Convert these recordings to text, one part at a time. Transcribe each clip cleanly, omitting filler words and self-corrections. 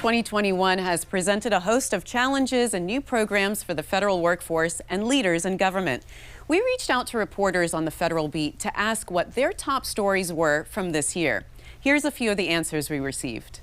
2021 has presented a host of challenges and new programs for the federal workforce and leaders in government. We reached out to reporters on the federal beat to ask what their top stories were from this year. Here's a few of the answers we received.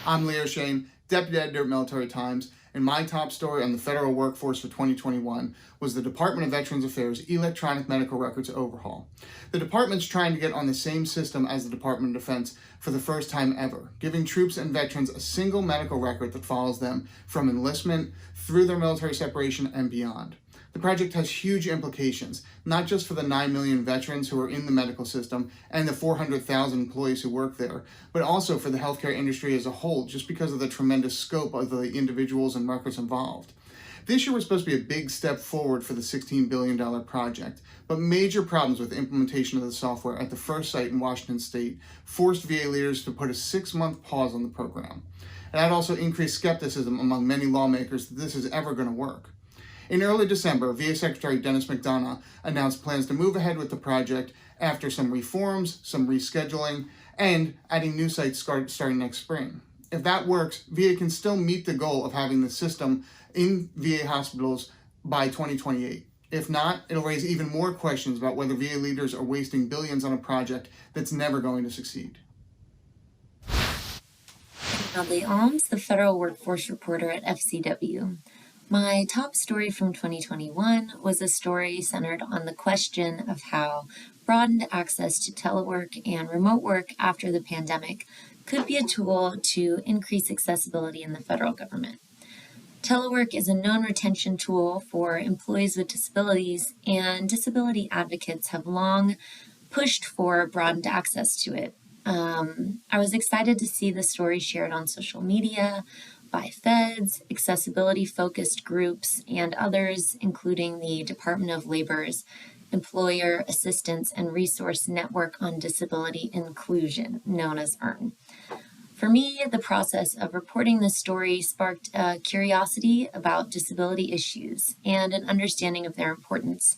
I'm Leo Shane, Deputy Editor at Military Times, and my top story on the federal workforce for 2021 was the Department of Veterans Affairs electronic medical records overhaul. The department's trying to get on the same system as the Department of Defense for the first time ever, giving troops and veterans a single medical record that follows them from enlistment through their military separation and beyond. The project has huge implications, not just for the 9 million veterans who are in the medical system and the 400,000 employees who work there, but also for the healthcare industry as a whole, just because of the tremendous scope of the individuals and records involved. This year was supposed to be a big step forward for the $16 billion project, but major problems with implementation of the software at the first site in Washington State forced VA leaders to put a 6-month pause on the program. And that also increased skepticism among many lawmakers that this is ever going to work. In early December, VA Secretary Dennis McDonough announced plans to move ahead with the project after some reforms, some rescheduling, and adding new sites starting next spring. If that works, VA can still meet the goal of having the system in VA hospitals by 2028. If not, it'll raise even more questions about whether VA leaders are wasting billions on a project that's never going to succeed. Natalie Alms, the federal workforce reporter at FCW. My top story from 2021 was a story centered on the question of how broadened access to telework and remote work after the pandemic could be a tool to increase accessibility in the federal government. Telework is a known retention tool for employees with disabilities, and disability advocates have long pushed for broadened access to it. I was excited to see the story shared on social media by feds, accessibility-focused groups, and others, including the Department of Labor's Employer Assistance and Resource Network on Disability Inclusion, known as EARN. For me, the process of reporting this story sparked a curiosity about disability issues and an understanding of their importance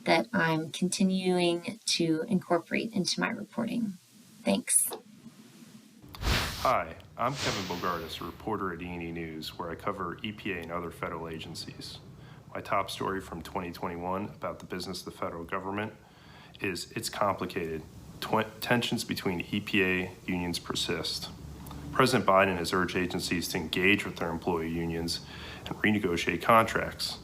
that I'm continuing to incorporate into my reporting. Thanks. Hi, I'm Kevin Bogardus, a reporter at E&E News, where I cover EPA and other federal agencies. My top story from 2021 about the business of the federal government is it's complicated. Tensions between EPA unions persist. President Biden has urged agencies to engage with their employee unions and renegotiate contracts.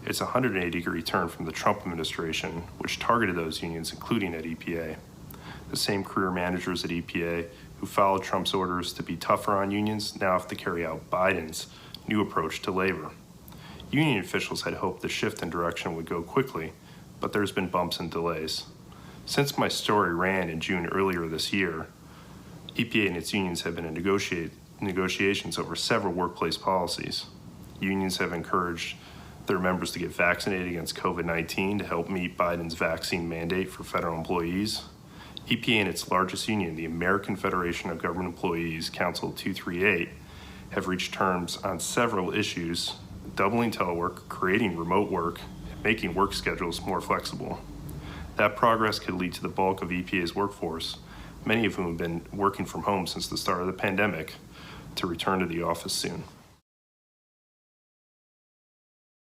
It's a 180-degree turn from the Trump administration, which targeted those unions, including at EPA. The same career managers at EPA who followed Trump's orders to be tougher on unions now have to carry out Biden's new approach to labor. Union officials had hoped the shift in direction would go quickly, but there's been bumps and delays. Since my story ran in June earlier this year, EPA and its unions have been in negotiations over several workplace policies. Unions have encouraged their members to get vaccinated against COVID-19 to help meet Biden's vaccine mandate for federal employees. EPA and its largest union, the American Federation of Government Employees, Council 238, have reached terms on several issues, doubling telework, creating remote work, and making work schedules more flexible. That progress could lead to the bulk of EPA's workforce, many of whom have been working from home since the start of the pandemic, to return to the office soon.